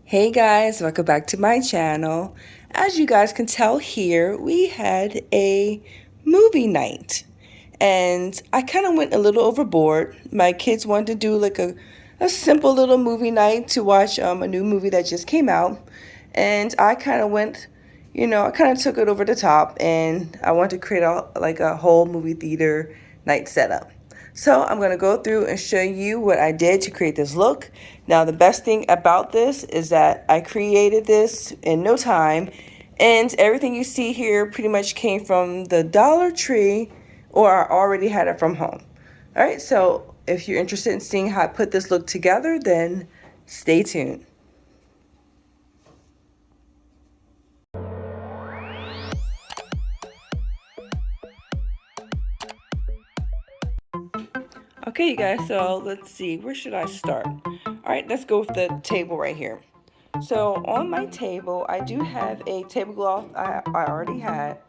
Hey guys, welcome back to my channel. As you guys can tell here, we had a movie night and I kind of went a little overboard. My kids wanted to do like a simple little movie night to watch a new movie that just came out, and I kind of went, I kind of took it over the top and I wanted to create a whole movie theater night setup. So I'm going to go through and show you what I did to create this look. Now the best thing about this is that I created this in no time, and everything you see here pretty much came from the Dollar Tree, or I already had it from home. Alright, so if you're interested in seeing how I put this look together, then stay tuned. Okay, you guys, so let's see, where should I start? Alright, let's go with the table right here. So on my table, I do have a tablecloth I already had,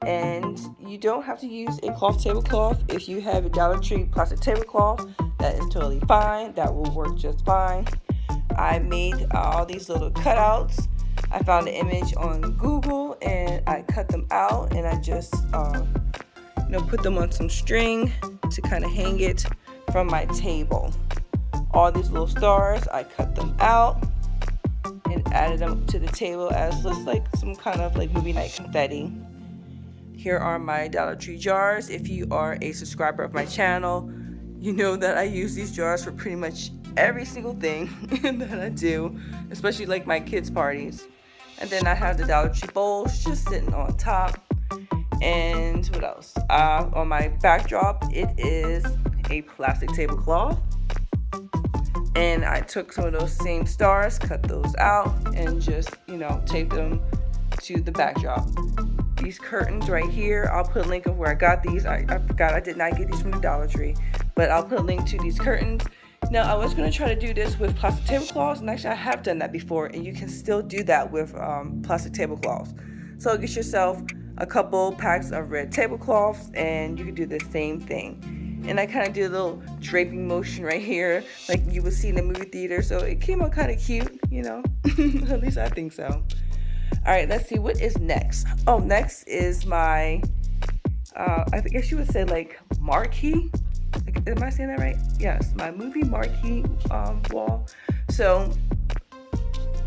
and you don't have to use a cloth tablecloth. If you have a Dollar Tree plastic tablecloth, that is totally fine. That will work just fine. I made all these little cutouts. I found an image on Google and I cut them out, and I just put them on some string to kind of hang it from my table. All these little stars, I cut them out and added them to the table as looks like some kind of like movie night confetti. Here are my Dollar Tree jars. If you are a subscriber of my channel, you know that I use these jars for pretty much every single thing that I do, especially like my kids' parties. And then I have the Dollar Tree bowls just sitting on top. And what else? On my backdrop, it is a plastic tablecloth. And I took some of those same stars, cut those out, and just, taped them to the backdrop. These curtains right here, I'll put a link of where I got these. I forgot I did not get these from the Dollar Tree, but I'll put a link to these curtains. Now, I was going to try to do this with plastic tablecloths, and actually I have done that before, and you can still do that with plastic tablecloths. So get yourself a couple packs of red tablecloths, and you can do the same thing. And I kind of did a little draping motion right here, like you would see in the movie theater. So it came out kind of cute, At least I think so. All right, let's see what is next. Oh, next is my, I guess you would say like marquee. Am I saying that right? Yes, my movie marquee wall. So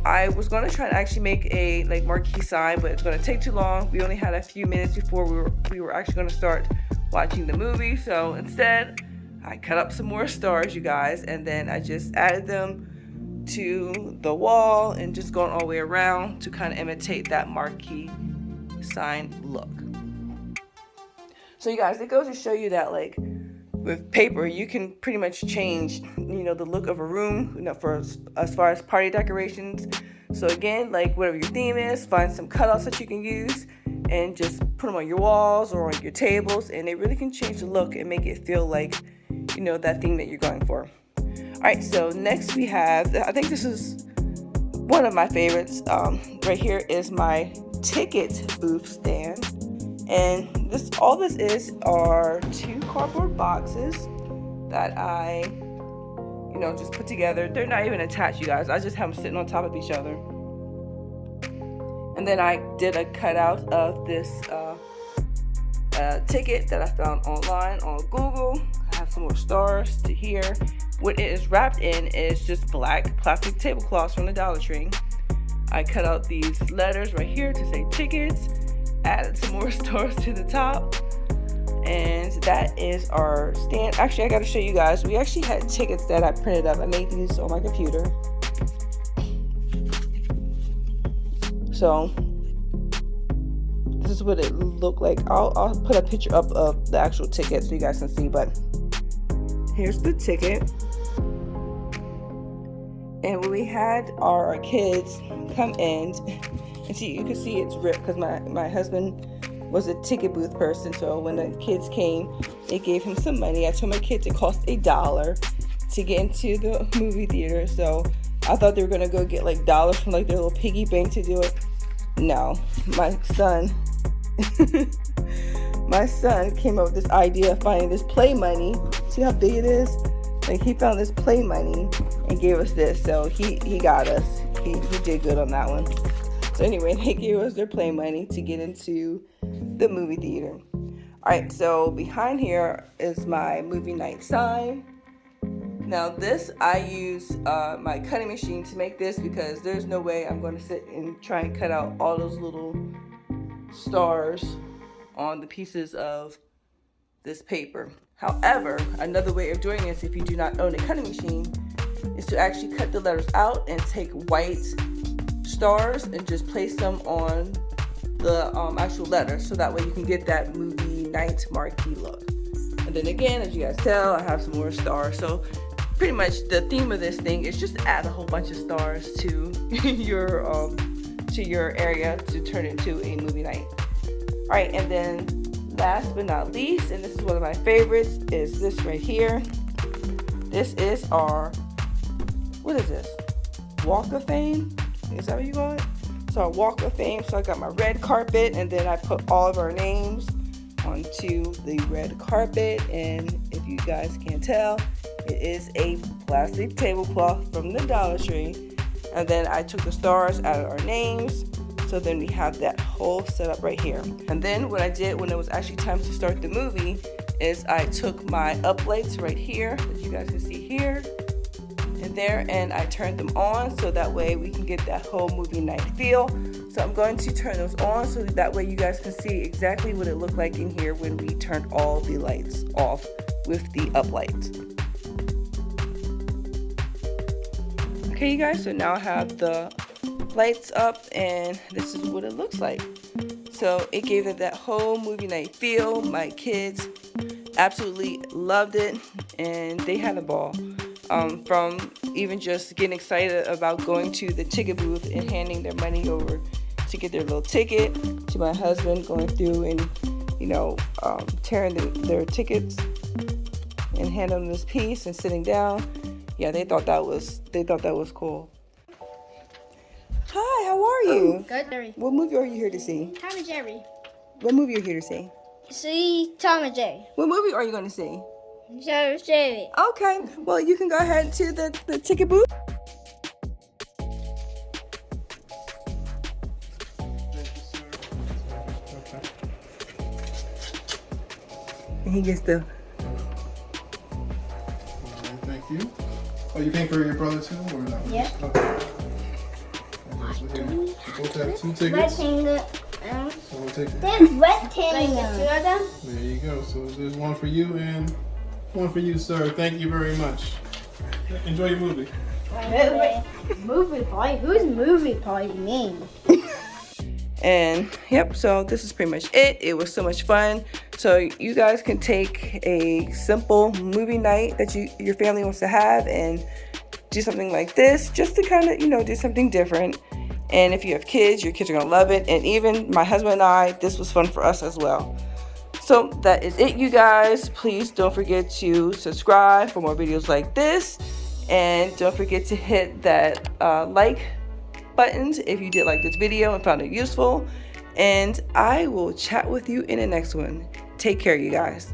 I was going to try to actually make a like marquee sign, but it's going to take too long. We only had a few minutes before we were actually going to start watching the movie. So instead, I cut up some more stars, you guys, and then I just added them to the wall and just going all the way around to kind of imitate that marquee sign look. So you guys, it goes to show you that like with paper, you can pretty much change, the look of a room, for as far as party decorations. So again, like whatever your theme is, find some cutouts that you can use and just put them on your walls or on your tables, and they really can change the look and make it feel like, that theme that you're going for. All right, so next we have, I think this is one of my favorites. Right here is my ticket booth stand. And all this is are 2 cardboard boxes that I, just put together. They're not even attached, you guys. I just have them sitting on top of each other. And then I did a cutout of this ticket that I found online on Google. I have some more stars to here. What it is wrapped in is just black plastic tablecloths from the Dollar Tree. I cut out these letters right here to say tickets, added some more stars to the top, and that is our stand. Actually, I got to show you guys. We actually had tickets that I printed up. I made these on my computer. So this is what it looked like. I'll put a picture up of the actual ticket so you guys can see, but here's the ticket. And when we had our kids come in, and see, you can see it's ripped because my husband was a ticket booth person. So when the kids came, they gave him some money. I told my kids it cost $1 to get into the movie theater. So I thought they were gonna go get like dollars from like their little piggy bank to do it. No, my son came up with this idea of finding this play money. See how big it is? Like he found this play money and gave us this. So he got us. He did good on that one. So anyway, they gave us their play money to get into the movie theater. Alright, so behind here is my movie night sign. Now this, I use my cutting machine to make this because there's no way I'm going to sit and try and cut out all those little stars on the pieces of this paper. However, another way of doing this, if you do not own a cutting machine, is to actually cut the letters out and take white stars and just place them on the actual letters, so that way you can get that movie night marquee look. And then again, as you guys tell, I have some more stars. So pretty much the theme of this thing is just add a whole bunch of stars to your area to turn it into a movie night. All right, and then last but not least, and this is one of my favorites, is this right here. This is our, what is this? Walk of Fame? Is that what you call it? So our Walk of Fame. So I got my red carpet, and then I put all of our names onto the red carpet. And if you guys can't tell, it is a plastic tablecloth from the Dollar Tree. And then I took the stars out of our names. So then we have that whole setup right here. And then what I did when it was actually time to start the movie is I took my uplights right here, that you guys can see here and there, and I turned them on so that way we can get that whole movie night feel. So I'm going to turn those on so that way you guys can see exactly what it looked like in here when we turned all the lights off with the uplights. Okay, you guys, so now I have the lights up and this is what it looks like. So it gave it that whole movie night feel. My kids absolutely loved it and they had a ball. From even just getting excited about going to the ticket booth and handing their money over to get their little ticket, to my husband going through and, you know, tearing their tickets and handing them this piece and sitting down. Yeah, they thought that was cool. Hi, how are you? Good, Jerry. What movie are you here to see? Tom and Jerry. What movie are you here to see? See Tom and Jerry. What movie are you going to see? Jerry. Okay, well, you can go ahead to the ticket booth. And he gets the... Thank you. Oh, you paying for your brother too, or not? Yeah. Okay. So here, you both have 2 tickets. Rectangle. So we'll take it. There's rectangle. Like 2 of them? There you go. So there's one for you and one for you, sir. Thank you very much. Enjoy your movie. Movie party? Who's movie party mean? And yep, so this is pretty much it. It was so much fun. So you guys can take a simple movie night that your family wants to have and do something like this just to kind of, you know, do something different. And if you have kids, your kids are gonna love it. And even my husband and I, this was fun for us as well. So that is it, you guys. Please don't forget to subscribe for more videos like this. And don't forget to hit that like buttons if you did like this video and found it useful. And I will chat with you in the next one. Take care, you guys.